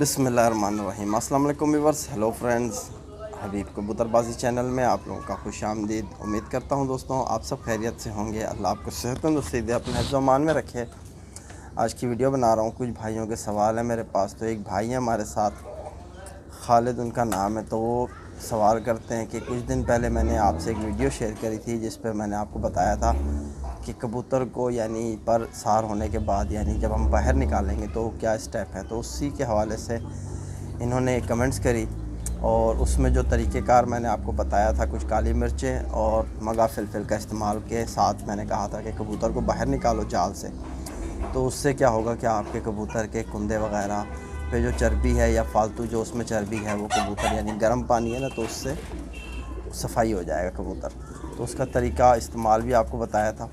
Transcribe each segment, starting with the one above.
बिस्मिल्लाहिर्रहमानिर्रहीम। अस्सलाम वालेकुम व्यूअर्स, हेलो फ्रेंड्स। हबीब कबूतरबाजी चैनल में आप लोगों का खुश आमदीद। उम्मीद करता हूँ दोस्तों आप सब खैरियत से होंगे। अल्लाह आपको सेहत तंदुरुस्ती दे, अपने हिफ्ज़ अमान में रखे। आज की वीडियो बना रहा हूँ, कुछ भाइयों के सवाल है मेरे पास। तो एक भाई है हमारे साथ, खालिद उनका नाम है। तो वो सवाल करते हैं कि कुछ दिन पहले मैंने आपसे एक वीडियो शेयर करी थी जिस पर मैंने आपको बताया था कि कबूतर को यानी पर सार होने के बाद यानी जब हम बाहर निकालेंगे तो क्या स्टेप है। तो उसी के हवाले से इन्होंने कमेंट्स करी और उसमें जो तरीक़ेकार मैंने आपको बताया था, कुछ काली मिर्चें और मगा फिलफिल का इस्तेमाल के साथ मैंने कहा था कि कबूतर को बाहर निकालो जाल से। तो उससे क्या होगा कि आपके कबूतर के कुंदे वग़ैरह पे जो चर्बी है या फालतू जो उसमें चर्बी है वो कबूतर यानी गर्म पानी है ना, तो उससे सफाई हो जाएगा कबूतर। तो उसका तरीका इस्तेमाल भी आपको बताया था।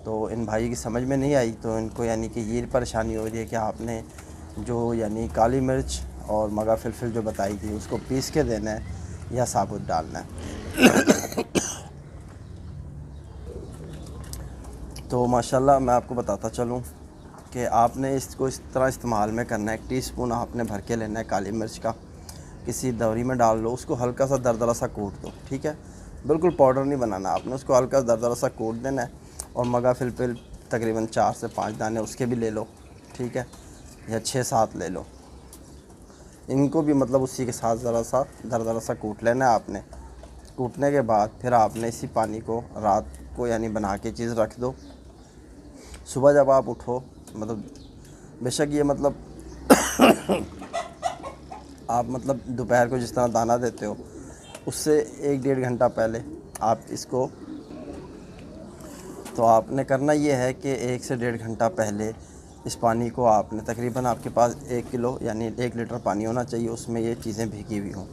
तो इन भाई की समझ में नहीं आई, तो इनको यानी कि ये परेशानी हो रही है कि आपने जो यानी काली मिर्च और मगा फिलफिल जो बताई थी उसको पीस के देना है या साबुत डालना है। तो माशाल्लाह मैं आपको बताता चलूँ कि आपने इसको इस तरह इस्तेमाल में करना है। 1 टीस्पून आपने भर के लेना है काली मिर्च का, किसी दवरी में डाल लो, उसको हल्का सा दरदरा सा कूट दो, ठीक है। बिल्कुल पाउडर नहीं बनाना आपने, उसको हल्का दरदरा सा कूट देना है। और मगा फिलफिल तकरीबन 4 से 5 दाने उसके भी ले लो, ठीक है, या 6-7 ले लो। इनको भी मतलब उसी के साथ ज़रा सा दरदरा सा कूट लेना है आपने। कूटने के बाद फिर आपने इसी पानी को रात को यानी बना के चीज़ रख दो। सुबह जब आप उठो, मतलब बेशक ये मतलब आप मतलब दोपहर को जिस तरह दाना देते हो उससे 1-1.5 घंटा पहले आप इसको, तो आपने करना ये है कि 1 से 1.5 घंटा पहले इस पानी को आपने तकरीबन आपके पास 1 किलो यानी 1 लीटर पानी होना चाहिए, उसमें ये चीज़ें भीगी हुई हों,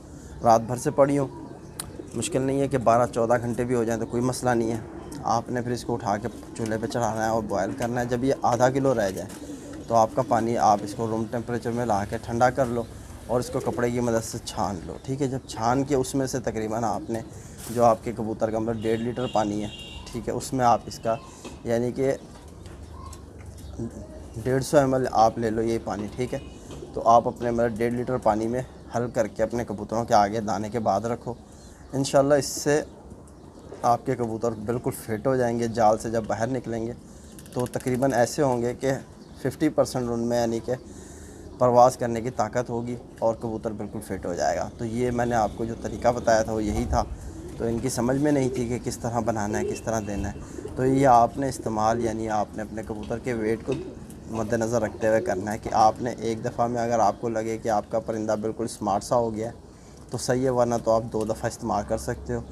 रात भर से पड़ी हो। मुश्किल नहीं है कि 12-14 घंटे भी हो जाए तो कोई मसला नहीं है। आपने फिर इसको उठा के चूल्हे पे चढ़ाना है और बॉयल करना है। जब ये आधा किलो रह जाए तो आपका पानी आप इसको रूम टेम्परेचर में ला के ठंडा कर लो और इसको कपड़े की मदद से छान लो, ठीक है। जब छान के उसमें से तकरीबन आपने जो आपके कबूतर का मतलब 1.5 लीटर पानी है, ठीक है, उसमें आप इसका यानी कि 150 ml आप ले लो ये पानी, ठीक है। तो आप अपने मतलब 1.5 लीटर पानी में हल करके अपने कबूतरों के आगे दाने के बाद रखो। इंशाल्लाह इससे आपके कबूतर बिल्कुल फिट हो जाएंगे। जाल से जब बाहर निकलेंगे तो तकरीबन ऐसे होंगे कि 50% उनमें यानी कि परवाज़ करने की ताकत होगी और कबूतर बिल्कुल फिट हो जाएगा। तो ये मैंने आपको जो तरीका बताया था वो यही था। तो इनकी समझ में नहीं थी कि किस तरह बनाना है, किस तरह देना है। तो ये आपने इस्तेमाल यानी आपने अपने कबूतर के वेट को मद्देनज़र रखते हुए करना है कि आपने एक दफ़ा में अगर आपको लगे कि आपका परिंदा बिल्कुल स्मार्ट सा हो गया है तो सही है, वरना तो आप 2 दफ़ा इस्तेमाल कर सकते हो।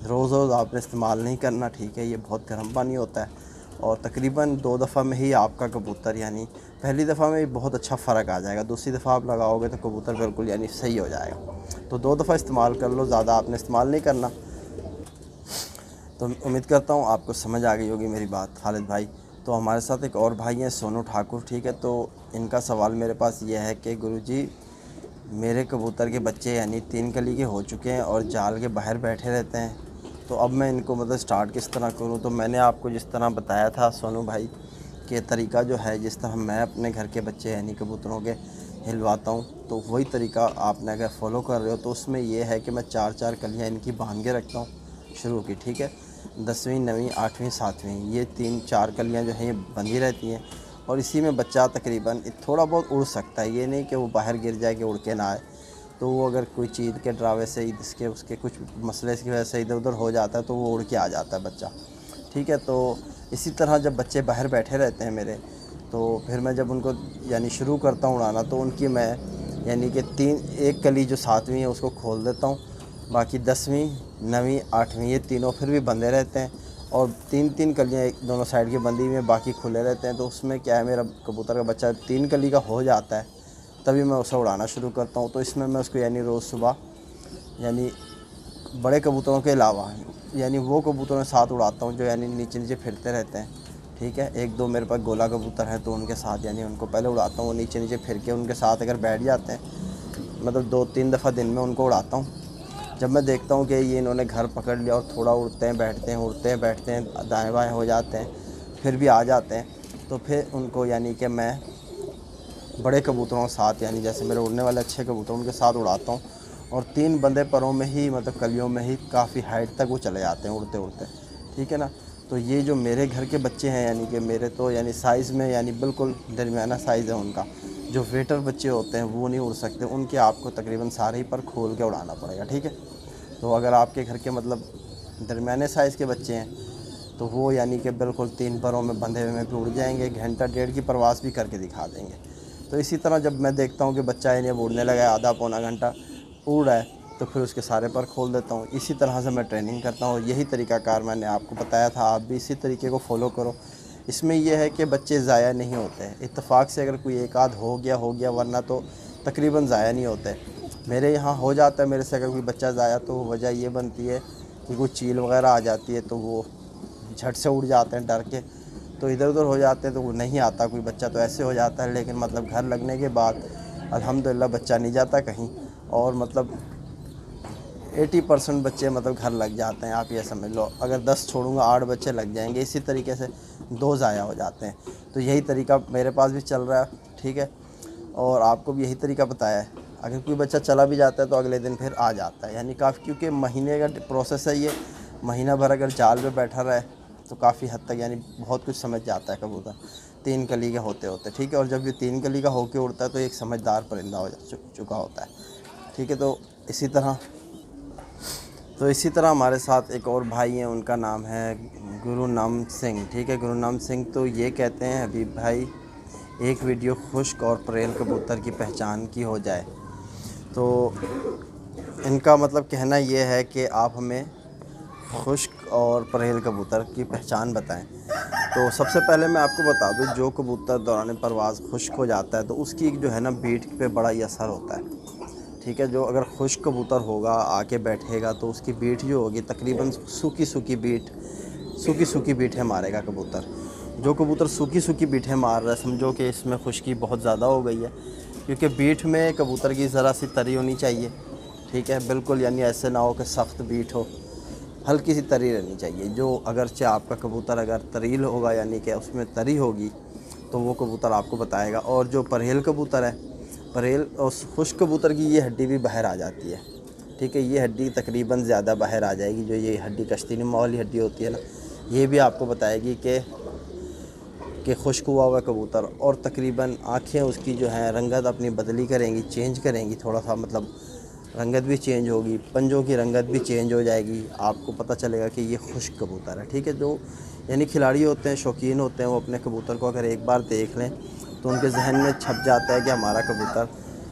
रोज़ रोज़ आपने इस्तेमाल नहीं करना, ठीक है। ये बहुत गर्म पानी होता है और तकरीबन 2 दफ़ा में ही आपका कबूतर यानी पहली दफ़ा में बहुत अच्छा फ़र्क आ जाएगा, दूसरी दफ़ा आप लगाओगे तो कबूतर बिल्कुल यानी सही हो जाएगा। तो 2 दफ़ा इस्तेमाल कर लो, ज़्यादा आपने इस्तेमाल नहीं करना। तो उम्मीद करता हूँ आपको समझ आ गई होगी मेरी बात खालिद भाई। तो हमारे साथ एक और भाई हैं सोनू ठाकुर, ठीक है। तो इनका सवाल मेरे पास ये है कि गुरुजी मेरे कबूतर के बच्चे यानी 3 कली के हो चुके हैं और जाल के बाहर बैठे रहते हैं, तो अब मैं इनको मतलब स्टार्ट किस तरह करूं। तो मैंने आपको जिस तरह बताया था सोनू भाई के तरीका जो है, जिस तरह मैं अपने घर के बच्चे यानी कबूतरों के हिलवाता हूं, तो वही तरीका आपने अगर फॉलो कर रहे हो तो उसमें यह है कि मैं 4-4 कलियाँ इनकी बांध के रखता हूँ शुरू की, ठीक है। 10वीं 9वीं 8वीं 7वीं ये 3-4 कलियाँ जो हैं ये बंधी रहती हैं और इसी में बच्चा तकरीबन थोड़ा बहुत उड़ सकता है। ये नहीं कि वो बाहर गिर जाए कि उड़ के ना आए। तो वो अगर कोई चीज़ के डरावे से इसके उसके कुछ मसले की वजह से इधर उधर हो जाता है तो वो उड़ के आ जाता है बच्चा, ठीक है। तो इसी तरह जब बच्चे बाहर बैठे रहते हैं मेरे, तो फिर मैं जब उनको यानी शुरू करता हूँ उड़ाना, तो उनकी मैं यानी कि 1 कली जो 7वीं है उसको खोल देता हूँ, बाकी 10वीं 9वीं 8वीं ये तीनों फिर भी बंधे रहते हैं और 3-3 कलियाँ एक दोनों साइड की बंधी हुई में बाकी खुले रहते हैं। तो उसमें क्या है, मेरा कबूतर का बच्चा 3 कली का हो जाता है तभी मैं उसे उड़ाना शुरू करता हूँ। तो इसमें मैं उसको यानी रोज़ सुबह यानी बड़े कबूतरों के अलावा यानी वो कबूतरों के साथ उड़ाता हूँ जो यानी नीचे नीचे फिरते रहते हैं, ठीक है। 1-2 मेरे पास गोला कबूतर है तो उनके साथ यानी उनको पहले उड़ाता हूँ, वो नीचे नीचे फिर के उनके साथ अगर बैठ जाते हैं, मतलब 2-3 दफ़ा दिन में उनको उड़ाता हूँ। जब मैं देखता हूँ कि ये इन्होंने घर पकड़ लिया और थोड़ा उड़ते हैं बैठते हैं, उड़ते हैं बैठते हैं, दाएँ बाएँ हो जाते हैं, फिर भी आ जाते हैं, तो फिर उनको यानी कि मैं बड़े कबूतरों के साथ, यानी जैसे मेरे उड़ने वाले अच्छे कबूतर उनके साथ उड़ाता हूँ, और 3 बंदे परों में ही मतलब कलियों में ही काफ़ी हाइट तक वो चले जाते हैं उड़ते उड़ते, ठीक है ना। तो ये जो मेरे घर के बच्चे हैं, यानी कि मेरे तो यानी साइज़ में यानी बिल्कुल दरमियाना साइज़ है उनका। जो वेटर बच्चे होते हैं वो नहीं उड़ सकते, उनके आपको तकरीबन सारे ही पर खोल के उड़ाना पड़ेगा, ठीक है। तो अगर आपके घर के मतलब दरमियाने साइज़ के बच्चे हैं तो वो यानी कि बिल्कुल 3 परों में बंधे हुए में भी उड़ जाएंगे, घंटा डेढ़ की परवास भी करके दिखा देंगे। तो इसी तरह जब मैं देखता हूँ कि बच्चा यानी अब उड़ने लगा है, आधा पौना घंटा उड़ रहा है, तो फिर उसके सारे पर खोल देता हूँ। इसी तरह से मैं ट्रेनिंग करता हूँ। यही तरीक़ाकार मैंने आपको बताया था, आप भी इसी तरीके को फॉलो करो। इसमें यह है कि बच्चे ज़ाया नहीं होते हैं, इत्तेफाक से अगर कोई एक आध हो गया, वरना तो तकरीबन ज़ाया नहीं होते। मेरे यहाँ हो जाता है, मेरे से अगर कोई बच्चा ज़ाया तो वजह ये बनती है कि कोई चील वगैरह आ जाती है, तो वो झट से उड़ जाते हैं डर के, तो इधर उधर हो जाते हैं, तो वो नहीं आता कोई बच्चा, तो ऐसे हो जाता है। लेकिन मतलब घर लगने के बाद अल्हम्दुलिल्लाह बच्चा नहीं जाता कहीं, और मतलब 80% बच्चे मतलब घर लग जाते हैं। आप ये समझ लो, अगर 10 छोड़ूंगा 8 बच्चे लग जाएंगे। इसी तरीके से 2 ज़ाया हो जाते हैं। तो यही तरीका मेरे पास भी चल रहा है, ठीक है, और आपको भी यही तरीका बताया है। अगर कोई बच्चा चला भी जाता है तो अगले दिन फिर आ जाता है, यानी काफ़ी, क्योंकि महीने का प्रोसेस है ये। महीना भर अगर जाल पे बैठा रहे तो काफ़ी हद तक यानी बहुत कुछ समझ जाता है कबूतर 3 कली का होते होते, ठीक है। और जब ये 3 कली का होके उड़ता है तो एक समझदार परिंदा हो चुका होता है, ठीक है। तो इसी तरह हमारे साथ एक और भाई हैं, उनका नाम है गुरुनाम सिंह, ठीक है, गुरुनाम सिंह। तो ये कहते हैं, हबीब भाई एक वीडियो खुश्क और परेल कबूतर की पहचान की हो जाए। तो इनका मतलब कहना ये है कि आप हमें खुश्क और परेल कबूतर की पहचान बताएं। तो सबसे पहले मैं आपको बता दूं, जो कबूतर दौरान परवाज़ खुश्क हो जाता है तो उसकी जो है ना बीट पे बड़ा ही असर होता है, ठीक है। जो अगर खुश्क कबूतर होगा, आके बैठेगा, तो उसकी बीट जो होगी तकरीबन सूखी सूखी बीटें मारेगा कबूतर। जो कबूतर सूखी बीटें मार रहा है, समझो कि इसमें खुश्की बहुत ज़्यादा हो गई है, क्योंकि बीट में कबूतर की ज़रा सी तरी होनी चाहिए, ठीक है, बिल्कुल, यानी ऐसे ना हो कि सख्त बीट हो, हल्की सी तरी रहनी चाहिए। जो अगरचे आपका कबूतर अगर तरील होगा, यानी कि उसमें तरी होगी, तो वो कबूतर आपको बताएगा। और जो परहेल कबूतर है, परहेल और खुश्क कबूतर की ये हड्डी भी बाहर आ जाती है, ठीक है। ये हड्डी तकरीबन ज़्यादा बाहर आ जाएगी, जो ये हड्डी कश्तीनुमा वाली हड्डी होती है ना, ये भी आपको बताएगी कि खुश्क हुआ हुआ कबूतर। और तकरीबन आँखें उसकी जो हैं रंगत अपनी बदली करेंगी, चेंज करेंगी, थोड़ा सा मतलब रंगत भी चेंज होगी, पंजों की रंगत भी चेंज हो जाएगी। आपको पता चलेगा कि ये खुश्क कबूतर है, ठीक है। जो यानी खिलाड़ी होते हैं, शौकीन होते हैं, वो अपने कबूतर को अगर एक बार देख लें तो उनके जहन में छप जाता है कि हमारा कबूतर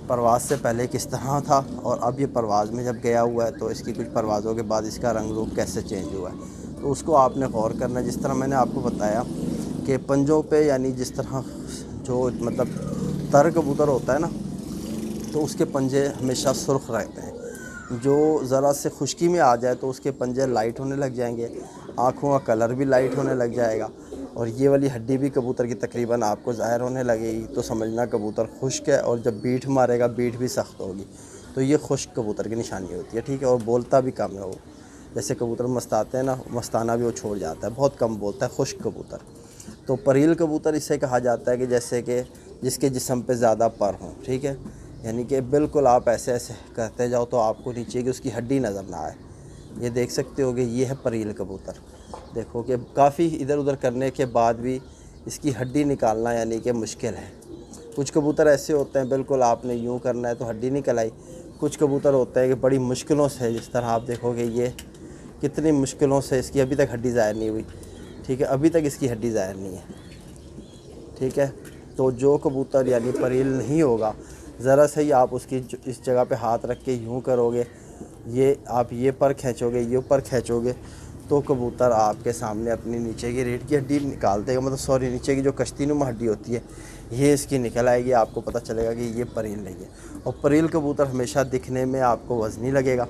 परवाज़ से पहले किस तरह था, और अब ये परवाज़ में जब गया हुआ है तो इसकी कुछ परवाज़ों के बाद इसका रंग रूप कैसे चेंज हुआ है। तो उसको आपने गौर करना है। जिस तरह मैंने आपको बताया कि पंजों पे, यानी जिस तरह जो मतलब तर कबूतर होता है ना, तो उसके पंजे हमेशा सुर्ख रहते हैं। जो ज़रा से खुश्की में आ जाए तो उसके पंजे लाइट होने लग जाएंगे, आँखों का कलर भी लाइट होने लग जाएगा, और ये वाली हड्डी भी कबूतर की तकरीबन आपको ज़ाहिर होने लगेगी, तो समझना कबूतर खुश्क है। और जब बीट मारेगा, बीट भी सख्त होगी, तो ये खुश्क कबूतर की निशानी होती है, ठीक है। और बोलता भी कम है वो, जैसे कबूतर मस्ताते हैं ना, मस्ताना भी वो छोड़ जाता है, बहुत कम बोलता है खुश्क कबूतर। तो परील कबूतर इसे कहा जाता है कि जैसे कि जिसके जिस्म पे ज़्यादा पर हों, ठीक है, यानी कि बिल्कुल आप ऐसे ऐसे करते जाओ तो आपको नीचे की उसकी हड्डी नज़र ना आए। ये देख सकते हो कि ये है परील कबूतर। देखो कि काफ़ी इधर उधर करने के बाद भी इसकी हड्डी निकालना यानी कि मुश्किल है। कुछ कबूतर ऐसे होते हैं बिल्कुल आपने यूँ करना है तो हड्डी निकल आई। कुछ कबूतर होते हैं कि बड़ी मुश्किलों से, जिस तरह आप देखोगे ये कितनी मुश्किलों से इसकी अभी तक हड्डी ज़ाहिर नहीं हुई, ठीक है, अभी तक इसकी हड्डी ज़ाहिर नहीं है, ठीक है। तो जो कबूतर यानी परील नहीं होगा, ज़रा से ही आप उसकी इस जगह पे हाथ रख के यूँ करोगे, ये आप ये पर खींचोगे, ये ऊपर खींचोगे, तो कबूतर आपके सामने अपनी नीचे की रीढ़ की हड्डी निकाल देगा, मतलब सॉरी नीचे की जो कश्तीनुमा हड्डी होती है ये इसकी निकल आएगी। आपको पता चलेगा कि ये परील नहीं है। और परील कबूतर हमेशा दिखने में आपको वज़नी लगेगा,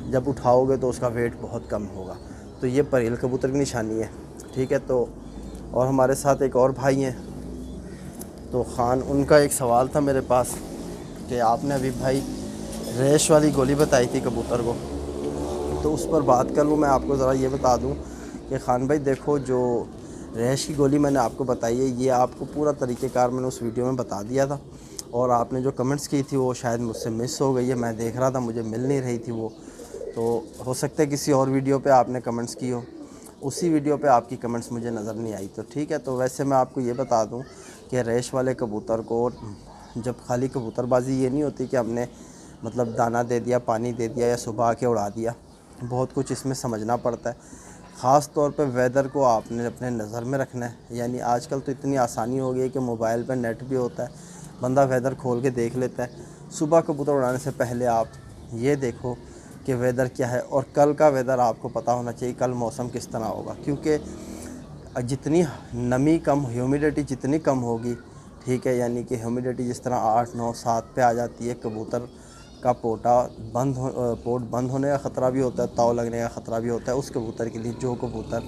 जब उठाओगे तो उसका वेट बहुत कम होगा, तो ये परील कबूतर की निशानी है, ठीक है। तो और हमारे साथ एक और भाई हैं, तो ख़ान, उनका एक सवाल था मेरे पास कि आपने अभी भाई रेश वाली गोली बताई थी कबूतर को, तो उस पर बात कर लूँ। मैं आपको ज़रा ये बता दूँ कि ख़ान भाई देखो, जो रैश की गोली मैंने आपको बताई है, ये आपको पूरा तरीक़ेकार मैंने उस वीडियो में बता दिया था, اور آپ نے جو کمنٹس کی تھی وہ شاید مجھ سے مس ہو گئی ہے، میں دیکھ رہا تھا مجھے مل نہیں رہی تھی وہ، تو ہو سکتا ہے کسی اور ویڈیو پہ آپ نے کمنٹس کی ہو، اسی ویڈیو پہ آپ کی کمنٹس مجھے نظر نہیں آئی، تو ٹھیک ہے۔ تو ویسے میں آپ کو یہ بتا دوں کہ ریش والے کبوتر کو جب خالی کبوتر بازی یہ نہیں ہوتی کہ ہم نے مطلب دانہ دے دیا، پانی دے دیا یا صبح آ کے اڑا دیا، بہت کچھ اس میں سمجھنا پڑتا ہے۔ خاص طور پہ ویدر کو آپ نے اپنے نظر میں رکھنا ہے، یعنی آج کل تو اتنی آسانی ہو گئی ہے کہ موبائل پہ نیٹ بھی ہوتا ہے، بندہ ویدر کھول کے دیکھ لیتا ہے۔ صبح کبوتر اڑانے سے پہلے آپ یہ دیکھو کہ ویدر کیا ہے، اور کل کا ویدر آپ کو پتہ ہونا چاہیے کل موسم کس طرح ہوگا، کیونکہ جتنی نمی کم، ہیومیڈیٹی جتنی کم ہوگی، ٹھیک ہے، یعنی کہ ہیومیڈیٹی جس طرح 8 9 7 پہ آ جاتی ہے، کبوتر کا پوٹ بند ہونے کا خطرہ بھی ہوتا ہے، تاؤ لگنے کا خطرہ بھی ہوتا ہے اس کبوتر کے لیے جو کبوتر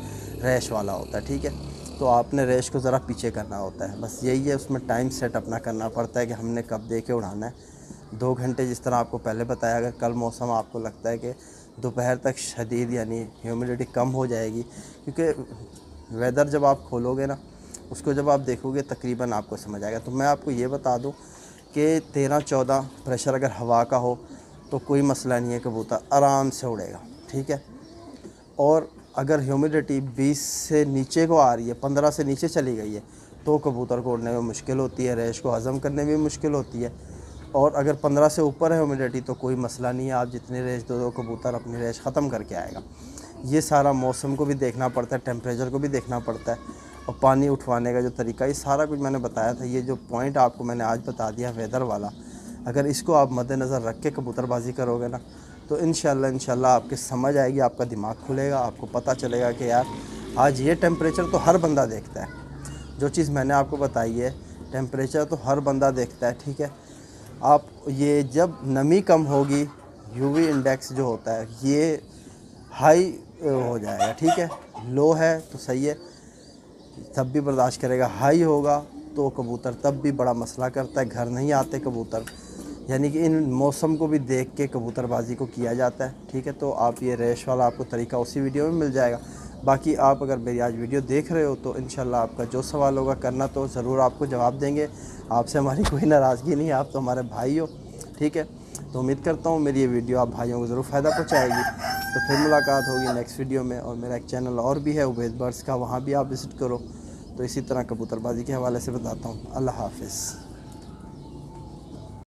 ریش والا ہوتا ہے، ٹھیک ہے۔ تو آپ نے ریش کو ذرا پیچھے کرنا ہوتا ہے، بس یہی ہے، اس میں ٹائم سیٹ اپنا کرنا پڑتا ہے کہ ہم نے کب دے کے اڑانا ہے۔ 2 گھنٹے جس طرح آپ کو پہلے بتایا، اگر کل موسم آپ کو لگتا ہے کہ دوپہر تک شدید یعنی ہیومیڈیٹی کم ہو جائے گی، کیونکہ ویدر جب آپ کھولو گے نا اس کو جب آپ دیکھو گے تقریباً آپ کو سمجھ آئے گا۔ تو میں آپ کو یہ بتا دوں کہ 13 14 پریشر اگر ہوا کا ہو تو کوئی مسئلہ نہیں ہے، کبوتر آرام سے اڑے گا، ٹھیک ہے۔ اور اگر ہیومیڈیٹی 20 سے نیچے کو آ رہی ہے، 15 سے نیچے چلی گئی ہے، تو کبوتر کو اڑنے میں مشکل ہوتی ہے، ریش کو ہضم کرنے میں بھی مشکل ہوتی ہے۔ اور اگر 15 سے اوپر ہے ہیومیڈیٹی تو کوئی مسئلہ نہیں ہے، آپ جتنی ریش دو کبوتر اپنی ریش ختم کر کے آئے گا۔ یہ سارا موسم کو بھی دیکھنا پڑتا ہے، ٹیمپریچر کو بھی دیکھنا پڑتا ہے، اور پانی اٹھوانے کا جو طریقہ، یہ سارا کچھ میں نے بتایا تھا۔ یہ جو پوائنٹ آپ کو میں نے آج بتا دیا ویدر والا، اگر اس کو آپ مد نظر رکھ کے کبوتر بازی کرو گے نا تو انشاءاللہ آپ کے سمجھ آئے گی، آپ کا دماغ کھلے گا، آپ کو پتہ چلے گا کہ یار آج یہ ٹیمپریچر تو ہر بندہ دیکھتا ہے، جو چیز میں نے آپ کو بتائی ہے ٹیمپریچر تو ہر بندہ دیکھتا ہے، ٹھیک ہے۔ آپ یہ جب نمی کم ہوگی، یو وی انڈیکس جو ہوتا ہے یہ ہائی ہو جائے گا، ٹھیک ہے، لو ہے تو صحیح ہے تب بھی برداشت کرے گا، ہائی ہوگا تو کبوتر تب بھی بڑا مسئلہ کرتا ہے، گھر نہیں آتے کبوتر، یعنی کہ ان موسم کو بھی دیکھ کے کبوتر بازی کو کیا جاتا ہے، ٹھیک ہے۔ تو آپ یہ ریش والا آپ کو طریقہ اسی ویڈیو میں مل جائے گا۔ باقی آپ اگر میری آج ویڈیو دیکھ رہے ہو تو انشاءاللہ آپ کا جو سوال ہوگا کرنا تو ضرور آپ کو جواب دیں گے، آپ سے ہماری کوئی ناراضگی نہیں ہے، آپ تو ہمارے بھائی ہو، ٹھیک ہے۔ تو امید کرتا ہوں میری یہ ویڈیو آپ بھائیوں کو ضرور فائدہ پہنچائے گی۔ تو پھر ملاقات ہوگی نیکسٹ ویڈیو میں، اور میرا ایک چینل اور بھی ہے عبید برڈز کا، وہاں بھی آپ وزٹ کرو، تو اسی طرح کبوتر بازی کے حوالے سے بتاتا ہوں۔ اللہ حافظ۔